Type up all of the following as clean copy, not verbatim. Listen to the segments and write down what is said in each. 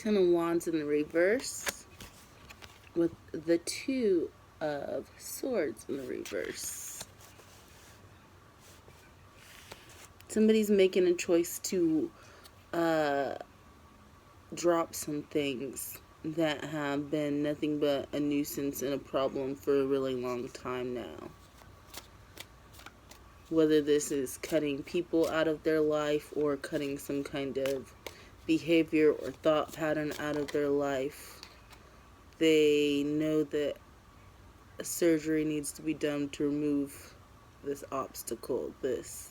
Ten of Wands in the reverse with the Two of Swords in the reverse. Somebody's making a choice to drop some things that have been nothing but a nuisance and a problem for a really long time now. Whether this is cutting people out of their life or cutting some kind of behavior or thought pattern out of their life, they know that a surgery needs to be done to remove this obstacle, this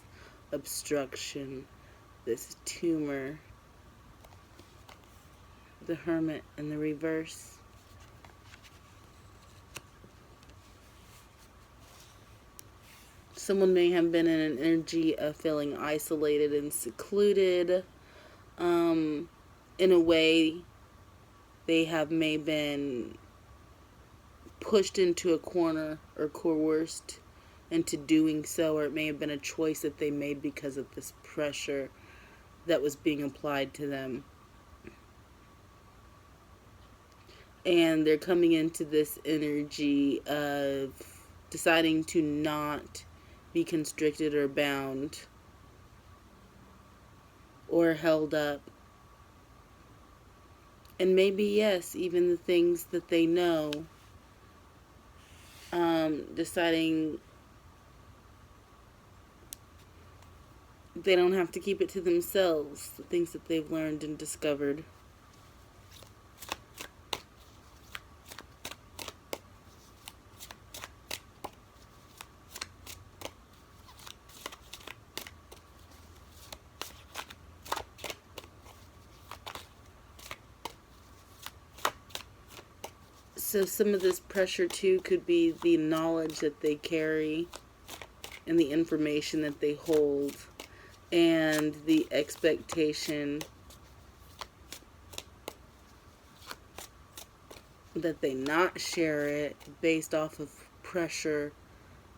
obstruction, this tumor. The Hermit in the reverse. Someone may have been in an energy of feeling isolated and secluded. In a way, they have may been pushed into a corner or coerced into doing so, or it may have been a choice that they made because of this pressure that was being applied to them. And they're coming into this energy of deciding to not be constricted or bound or held up. And maybe, yes, even the things that they know, deciding they don't have to keep it to themselves, the things that they've learned and discovered. So some of this pressure too could be the knowledge that they carry and the information that they hold and the expectation that they not share it based off of pressure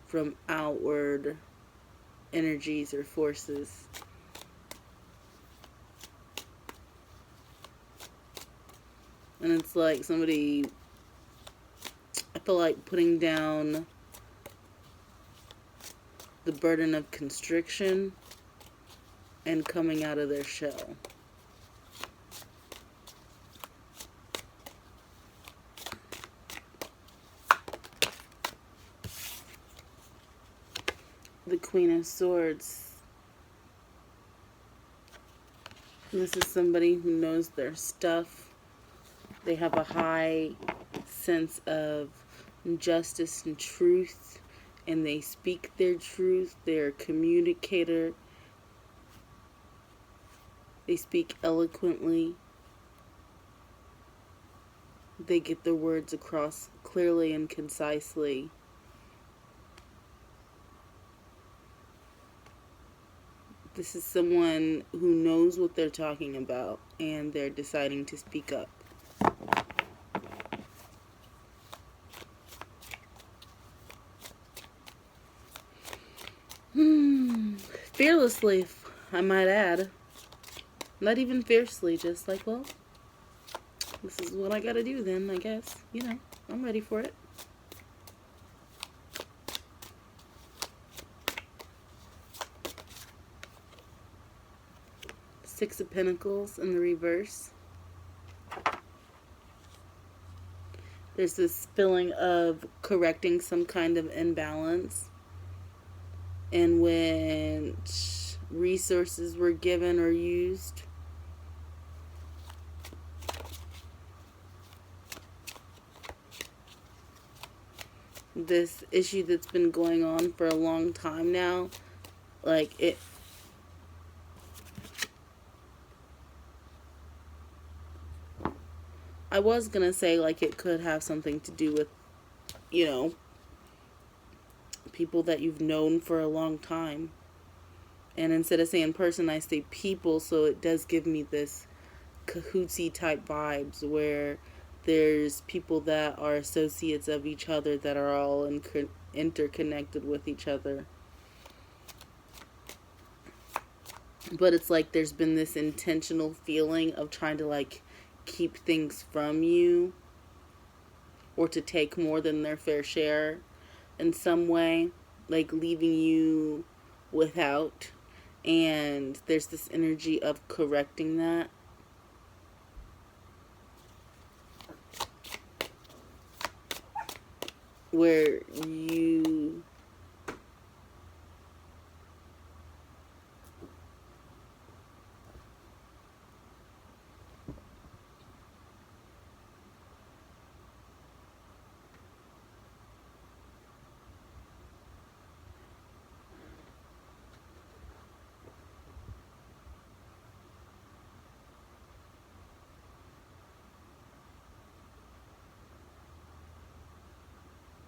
from outward energies or forces. And it's like somebody, I feel like putting down the burden of constriction and coming out of their shell. The Queen of Swords. This is somebody who knows their stuff. They have a high sense of justice and truth, and they speak their truth. They're a communicator. They speak eloquently. They get their words across clearly and concisely. This is someone who knows what they're talking about, and they're deciding to speak up. Fearlessly, I might add. Not even fiercely, just like, well, this is what I gotta do then, I guess. You know, I'm ready for it. Six of Pentacles in the reverse. There's this feeling of correcting some kind of imbalance in which resources were given or used. This issue that's been going on for a long time now, like it, I was gonna say like it could have something to do with, you know, people that you've known for a long time. And instead of saying person, I say people, so it does give me this cahootsy type vibes where there's people that are associates of each other that are all interconnected with each other. But it's like there's been this intentional feeling of trying to like keep things from you or to take more than their fair share in some way, like leaving you without. And there's this energy of correcting that. Where you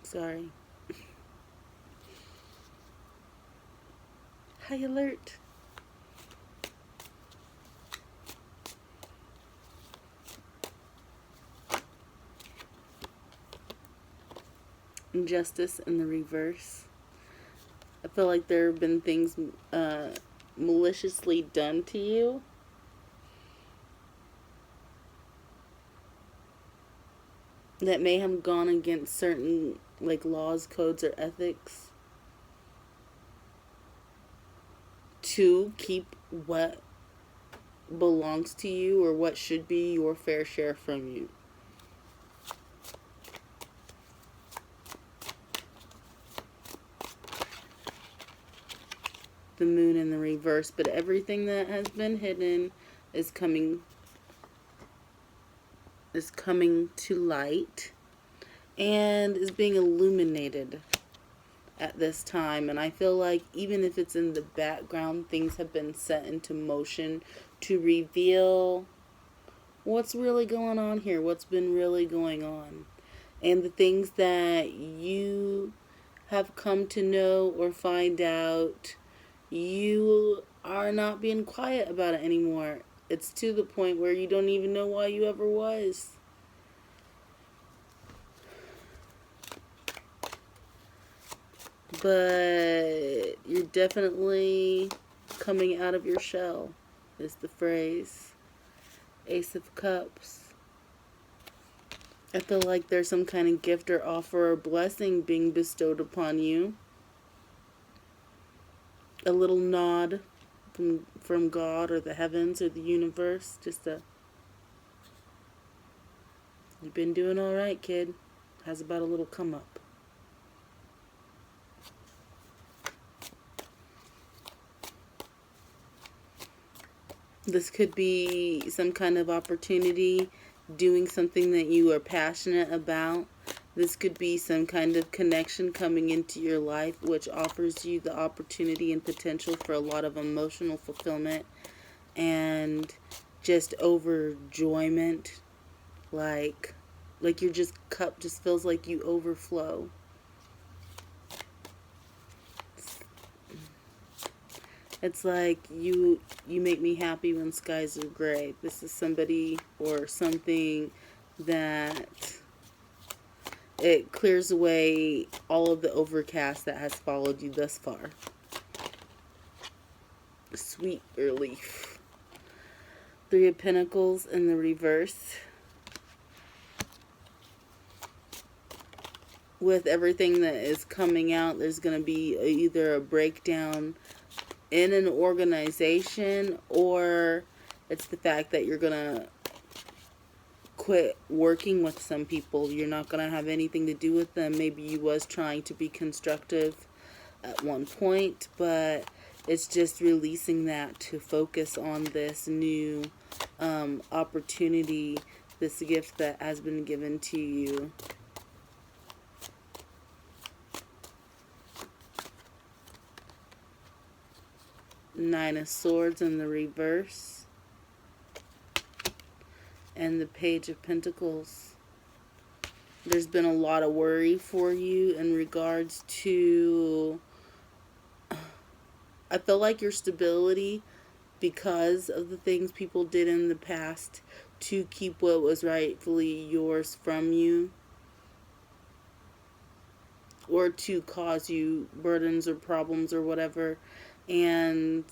sorry. High alert. Injustice in the reverse. I feel like there have been things maliciously done to you. That may have gone against certain like laws, codes, or ethics to keep what belongs to you or what should be your fair share from you. The moon in the reverse, but everything that has been hidden is coming to light and is being illuminated at this time. And I feel like even if it's in the background, things have been set into motion to reveal what's really going on here, what's been really going on, and the things that you have come to know or find out. You are not being quiet about it anymore. It's to the point where you don't even know why you ever was. But you're definitely coming out of your shell, is the phrase. Ace of Cups. I feel like there's some kind of gift or offer or blessing being bestowed upon you. A little nod from God or the heavens or the universe. Just you've been doing all right, kid. How's about a little come up? This could be some kind of opportunity, doing something that you are passionate about. This could be some kind of connection coming into your life, which offers you the opportunity and potential for a lot of emotional fulfillment and just overjoyment. Like your just cup just feels like you overflow. It's like you make me happy when skies are gray. This is somebody or something that it clears away all of the overcast that has followed you thus far. Sweet relief. Three of Pentacles in the reverse. With everything that is coming out, there's going to be either a breakdown in an organization, or it's the fact that you're going to quit working with some people. You're not going to have anything to do with them. Maybe you was trying to be constructive at one point, but it's just releasing that to focus on this new opportunity, this gift that has been given to you. Nine of Swords in the reverse. And the Page of Pentacles. There's been a lot of worry for you in regards to, I feel like your stability, because of the things people did in the past to keep what was rightfully yours from you, or to cause you burdens or problems or whatever. And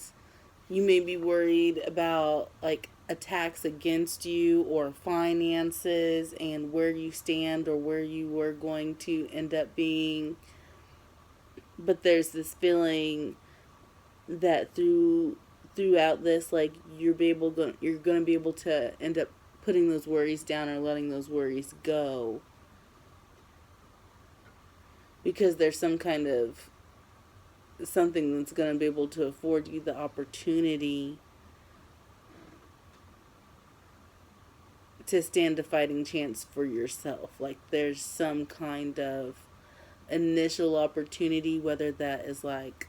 you may be worried about like attacks against you or finances and where you stand or where you were going to end up being. But there's this feeling that throughout this, like you're going to be able to end up putting those worries down or letting those worries go, because there's some kind of something that's going to be able to afford you the opportunity to stand a fighting chance for yourself. Like there's some kind of initial opportunity, whether that is like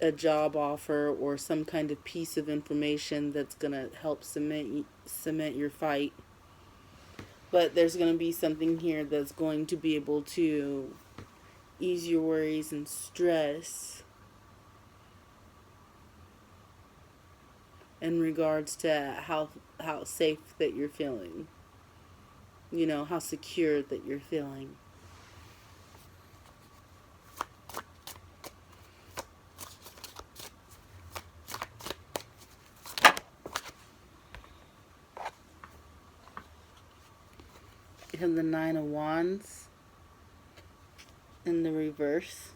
a job offer or some kind of piece of information that's going to help cement your fight. But there's going to be something here that's going to be able to ease your worries and stress in regards to how safe that you're feeling. You know, how secure that you're feeling. You have the Nine of Wands in the reverse.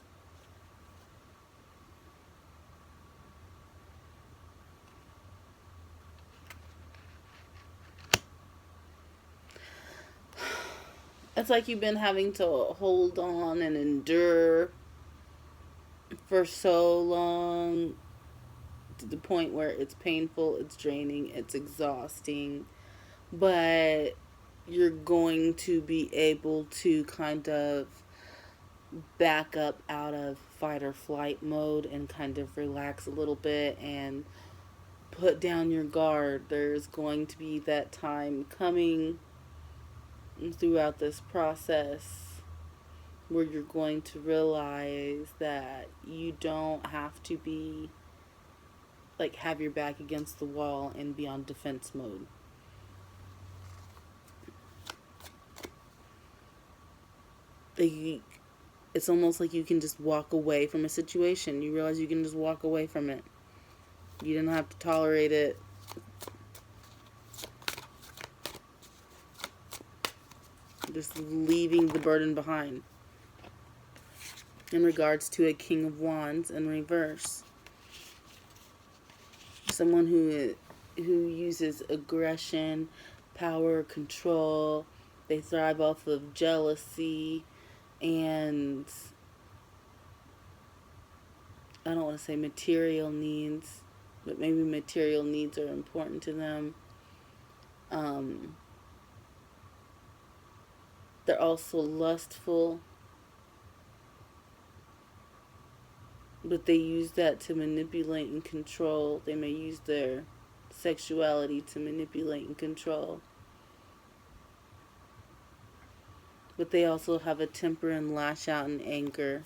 It's like you've been having to hold on and endure for so long, to the point where it's painful, it's draining, it's exhausting. But you're going to be able to kind of back up out of fight or flight mode and kind of relax a little bit and put down your guard. There's going to be that time coming throughout this process where you're going to realize that you don't have to be like have your back against the wall and be on defense mode. It's almost like you can just walk away from a situation. You realize you can just walk away from it. You didn't have to tolerate it. Just leaving the burden behind. In regards to a King of Wands in reverse. Someone who uses aggression, power, control. They thrive off of jealousy, and I don't want to say material needs, but maybe material needs are important to them. They're also lustful, but they use that to manipulate and control. They may use their sexuality to manipulate and control. But they also have a temper and lash out in anger,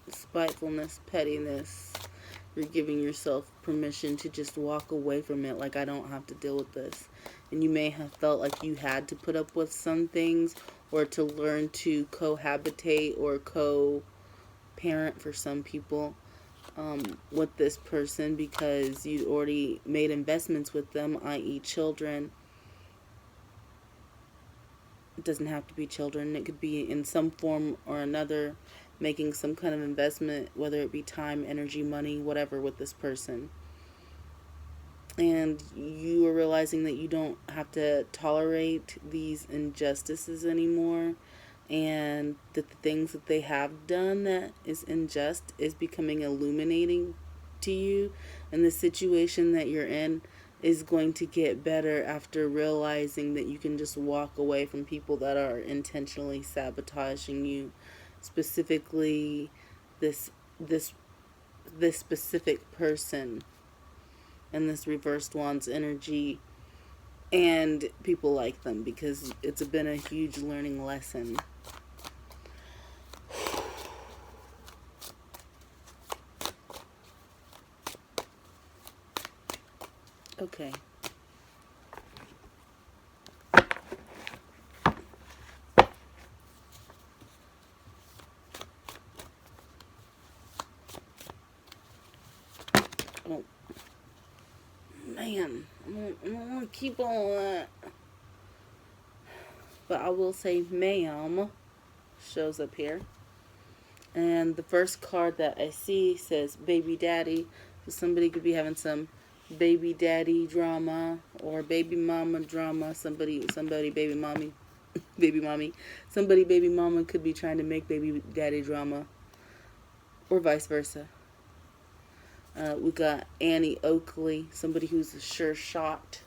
spitefulness, pettiness. You're giving yourself permission to just walk away from it, like I don't have to deal with this. And you may have felt like you had to put up with some things or to learn to cohabitate or co-parent for some people with this person because you'd already made investments with them, i.e. children. It doesn't have to be children. It could be in some form or another, making some kind of investment, whether it be time, energy, money, whatever, with this person. And you are realizing that you don't have to tolerate these injustices anymore, and that the things that they have done that is unjust is becoming illuminating to you, and the situation that you're in is going to get better after realizing that you can just walk away from people that are intentionally sabotaging you, specifically this specific person and this reversed wands energy and people like them, because it's been a huge learning lesson. Okay. Oh. Man, I don't want to keep all that. But I will say ma'am shows up here. And the first card that I see says baby daddy. So somebody could be having some baby daddy drama or baby mama drama. Somebody baby mommy, baby mommy. Somebody baby mama could be trying to make baby daddy drama, or vice versa. We got Annie Oakley, somebody who's a sure shot,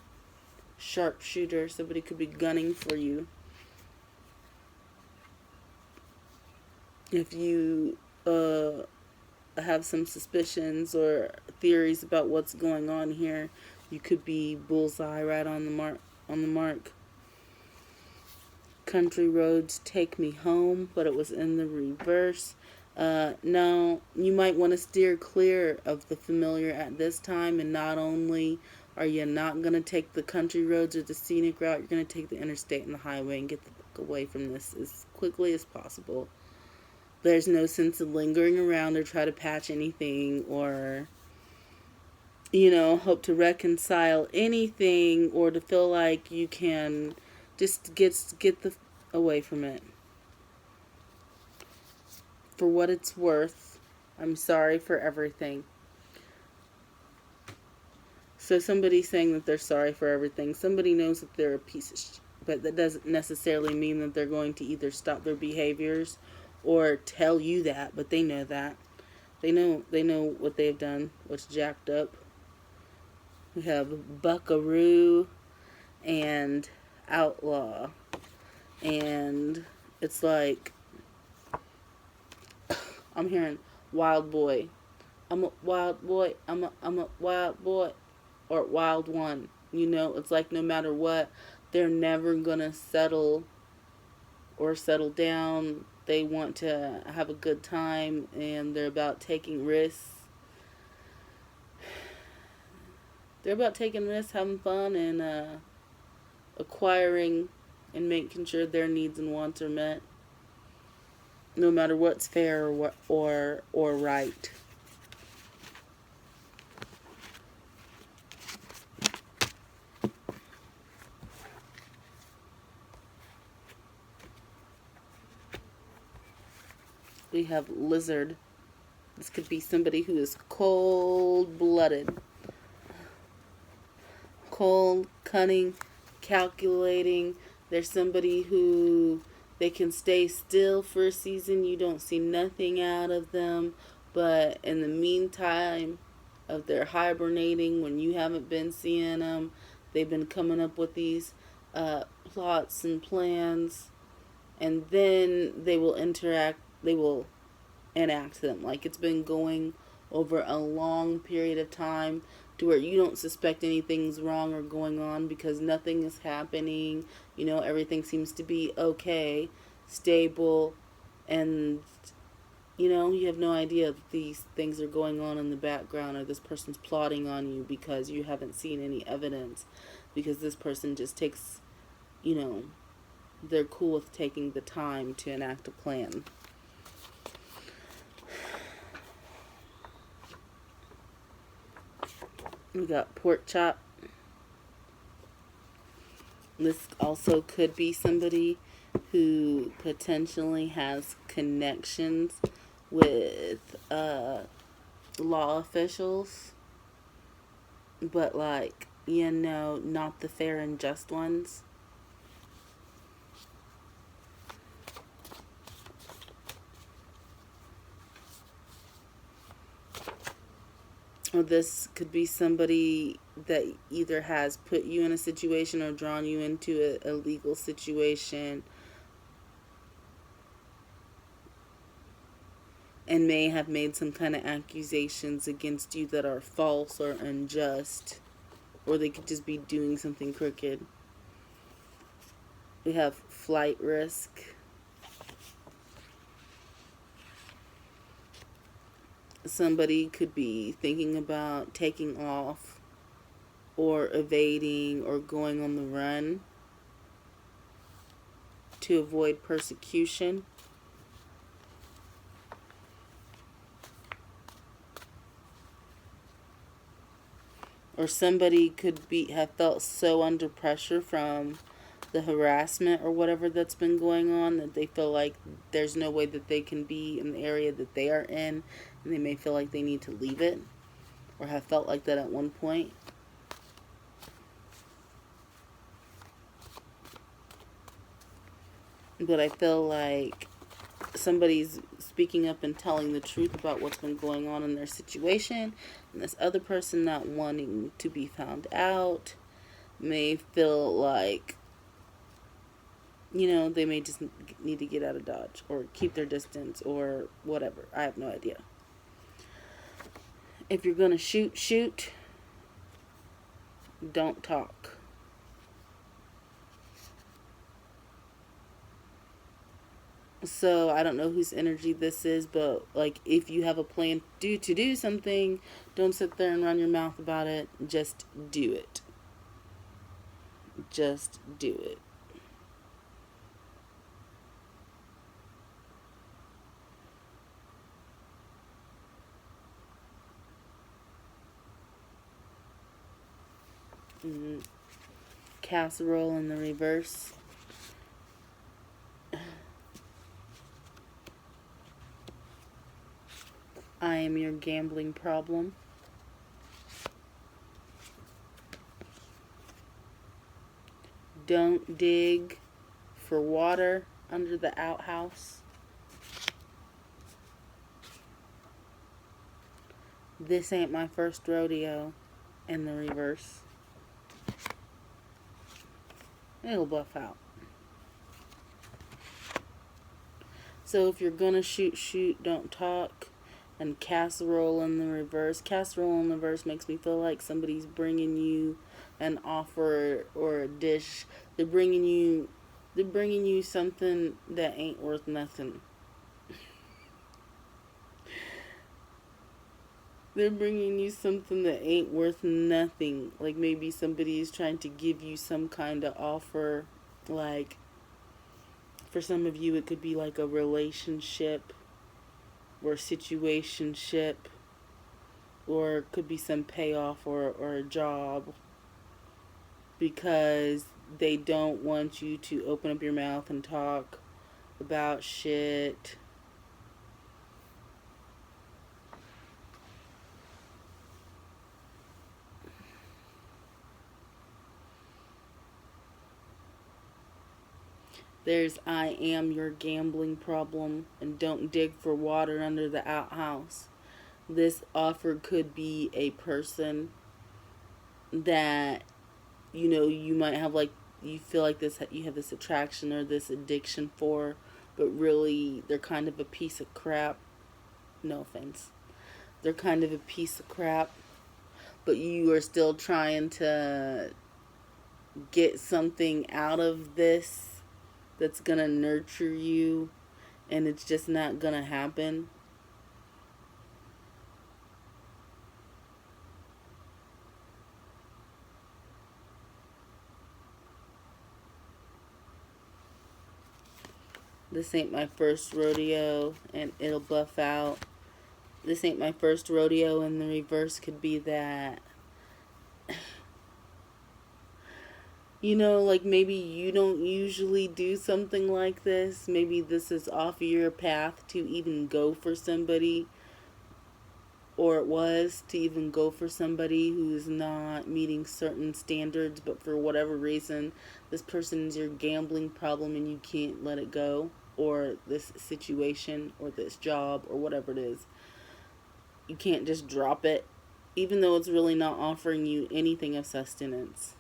sharpshooter. Somebody could be gunning for you. If you have some suspicions or theories about what's going on here, you could be bullseye right on the mark. Country roads take me home, but it was in the reverse. No, you might want to steer clear of the familiar at this time, and not only are you not going to take the country roads or the scenic route, you're going to take the interstate and the highway and get the fuck away from this as quickly as possible. There's no sense of lingering around or try to patch anything or, hope to reconcile anything or to feel like you can just get the away from it. For what it's worth, I'm sorry for everything. So somebody's saying that they're sorry for everything. Somebody knows that they're a piece of shit, but that doesn't necessarily mean that they're going to either stop their behaviors or tell you that, but they know that. They know what they've done, what's jacked up. We have buckaroo and outlaw. And it's like, I'm hearing wild boy. I'm a wild boy. I'm a wild boy. Or wild one. It's like no matter what, they're never going to settle or settle down. They want to have a good time, and they're about taking risks. They're about taking risks, having fun, and acquiring and making sure their needs and wants are met, no matter what's fair or right. We have lizard. This could be somebody who is cold-blooded. Cold, cunning, calculating. There's somebody who they can stay still for a season. You don't see nothing out of them. But in the meantime of their hibernating, when you haven't been seeing them, they've been coming up with these plots and plans. And then they will enact them. Like it's been going over a long period of time to where you don't suspect anything's wrong or going on because nothing is happening. Everything seems to be okay, stable, and you have no idea that these things are going on in the background or this person's plotting on you because you haven't seen any evidence, because this person just takes, they're cool with taking the time to enact a plan. We got pork chop. This also could be somebody who potentially has connections with law officials, but not the fair and just ones. Or this could be somebody that either has put you in a situation or drawn you into a legal situation and may have made some kind of accusations against you that are false or unjust, or they could just be doing something crooked. We have flight risk. Somebody could be thinking about taking off or evading or going on the run to avoid persecution. or somebody could be have felt so under pressure from the harassment or whatever that's been going on that they feel like there's no way that they can be in the area that they are in, and they may feel like they need to leave it or have felt like that at one point. But I feel like somebody's speaking up and telling the truth about what's been going on in their situation, and this other person not wanting to be found out may feel like, they may just need to get out of Dodge or keep their distance or whatever. I have no idea. If you're going to shoot. Don't talk. So I don't know whose energy this is, but like if you have a plan to do something, don't sit there and run your mouth about it. Just do it. Just do it. Casserole in the reverse. I am your gambling problem. Don't dig for water under the outhouse. This ain't my first rodeo in the reverse. It'll buff out. So if you're gonna shoot, don't talk. And casserole in the reverse. Casserole in the reverse makes me feel like somebody's bringing you an offer or a dish. They're bringing you something that ain't worth nothing. They're bringing you something that ain't worth nothing. Like maybe somebody is trying to give you some kind of offer. Like, for some of you, it could be like a relationship or situationship, or it could be some payoff or a job, because they don't want you to open up your mouth and talk about shit. There's I am your gambling problem, and don't dig for water under the outhouse. This offer could be a person that, you might have like, you feel like this, you have this attraction or this addiction for, but really they're kind of a piece of crap. No offense. They're kind of a piece of crap, but you are still trying to get something out of this that's gonna nurture you, and it's just not gonna happen. This ain't my first rodeo, and it'll buff out. This ain't my first rodeo, and the reverse could be that, like maybe you don't usually do something like this. Maybe this is off your path to even go for somebody, or it was to even go for somebody who's not meeting certain standards, but for whatever reason, this person is your gambling problem and you can't let it go, or this situation, or this job, or whatever it is. You can't just drop it, even though it's really not offering you anything of sustenance.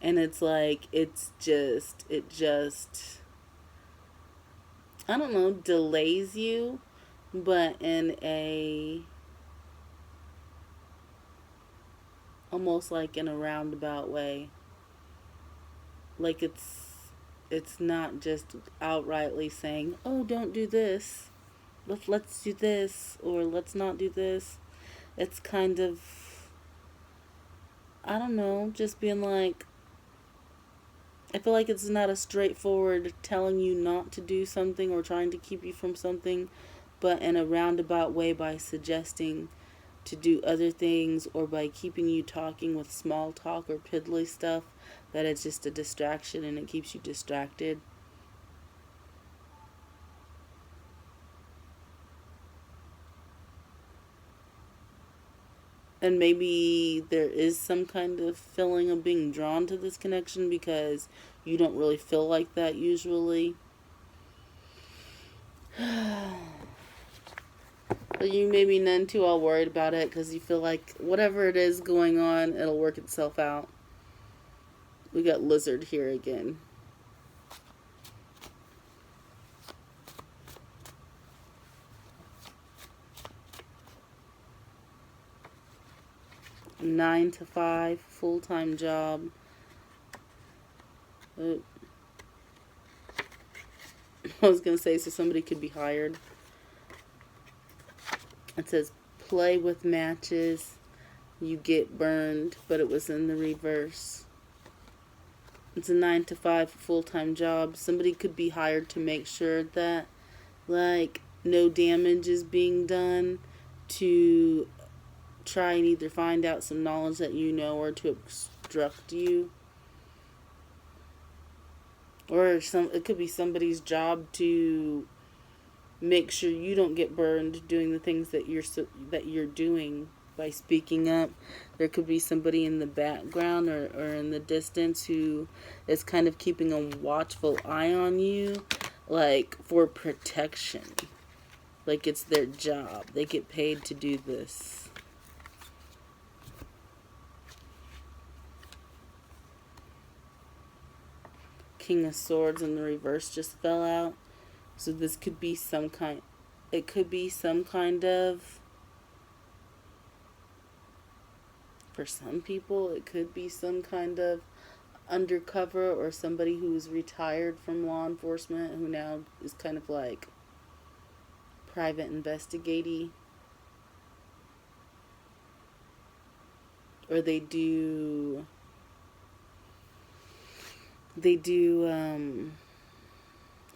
And it's like, it just, I don't know, delays you, but in a, almost like in a roundabout way. Like it's not just outrightly saying, oh, don't do this, let's do this, or let's not do this. It's kind of, I don't know, just being like, I feel like it's not a straightforward telling you not to do something or trying to keep you from something, but in a roundabout way by suggesting to do other things or by keeping you talking with small talk or piddly stuff, that it's just a distraction and it keeps you distracted. And maybe there is some kind of feeling of being drawn to this connection because you don't really feel like that usually. But you may be none too all worried about it because you feel like whatever it is going on, it'll work itself out. We got Lizard here again. A 9 to 5 full-time job. I was going to say, so somebody could be hired. It says, play with matches, you get burned, but it was in the reverse. It's a 9 to 5 full-time job. Somebody could be hired to make sure that, like, no damage is being done, to try and either find out some knowledge that you know or to obstruct you. Or it could be somebody's job to make sure you don't get burned doing the things that you're doing by speaking up. There could be somebody in the background or in the distance who is kind of keeping a watchful eye on you, like for protection. Like it's their job. They get paid to do this. King of Swords in the reverse just fell out. So this could be some kind, it could be some kind of, for some people, it could be some kind of undercover or somebody who's retired from law enforcement who now is kind of like private investigating. Or they do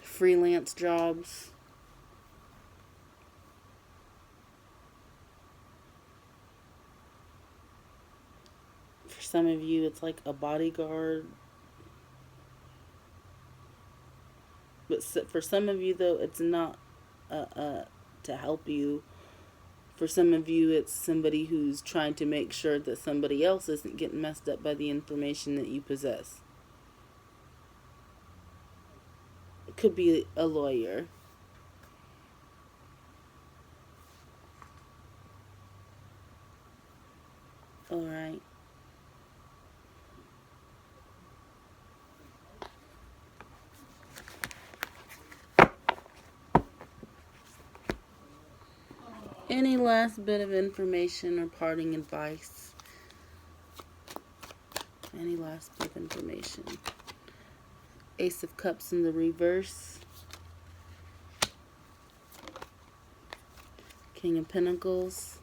freelance jobs. For some of you, it's like a bodyguard. But for some of you, though, it's not to help you. For some of you, it's somebody who's trying to make sure that somebody else isn't getting messed up by the information that you possess. It could be a lawyer. All right. Any last bit of information or parting advice? Any last bit of information? Ace of Cups in the reverse. King of Pentacles.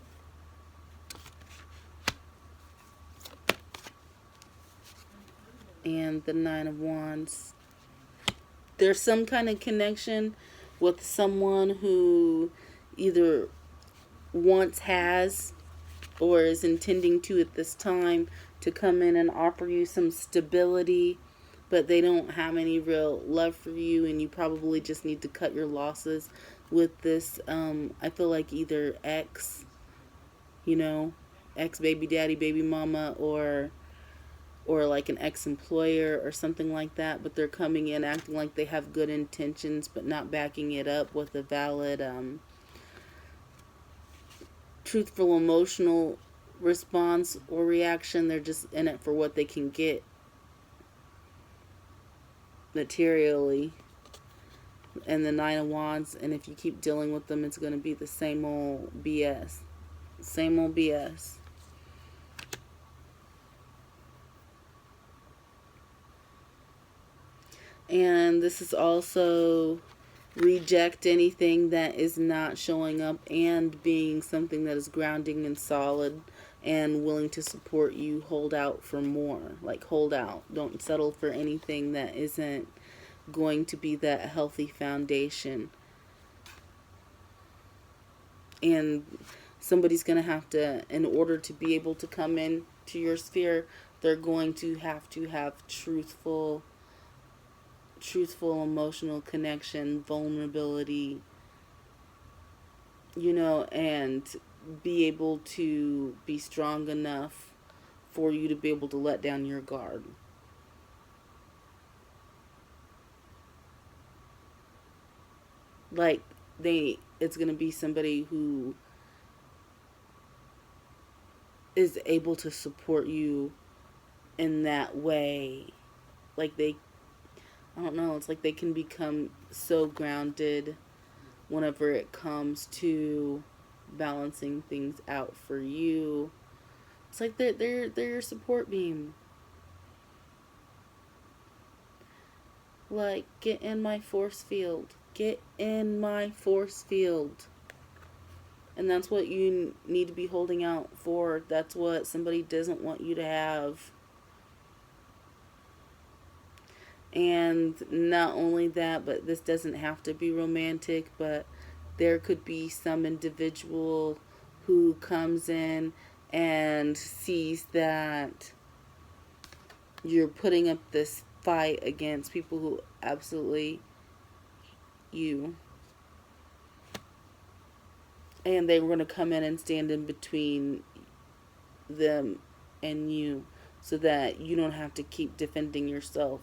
And the Nine of Wands. There's some kind of connection with someone who either once has or is intending to at this time to come in and offer you some stability, but they don't have any real love for you and you probably just need to cut your losses with this. I feel like either ex baby daddy, baby mama, or like an ex-employer or something like that, but they're coming in acting like they have good intentions but not backing it up with a valid truthful emotional response or reaction. They're just in it for what they can get materially. And the Nine of Wands, and if you keep dealing with them, it's going to be the same old BS. Same old BS. And this is also reject anything that is not showing up and being something that is grounding and solid and willing to support you. Hold out for more. Like, hold out. Don't settle for anything that isn't going to be that healthy foundation. And somebody's going to have to, in order to be able to come in to your sphere, they're going to have truthful emotional connection, vulnerability, and be able to be strong enough for you to be able to let down your guard. Like, it's going to be somebody who is able to support you in that way. Like, I don't know, it's like they can become so grounded whenever it comes to balancing things out for you. It's like they're your support beam. Like, get in my force field. Get in my force field. And that's what you need to be holding out for. That's what somebody doesn't want you to have. And not only that, but this doesn't have to be romantic, but there could be some individual who comes in and sees that you're putting up this fight against people who absolutely you. And they were going to come in and stand in between them and you so that you don't have to keep defending yourself.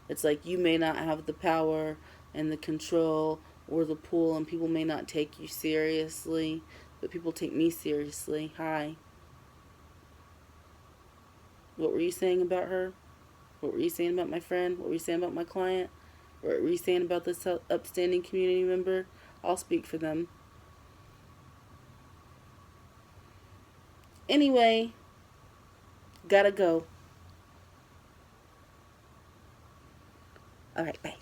It's like you may not have the power and the control or the pull, and people may not take you seriously, but people take me seriously. Hi. What were you saying about her? What were you saying about my friend? What were you saying about my client? What were you saying about this upstanding community member? I'll speak for them. Anyway, gotta go. All right, bye.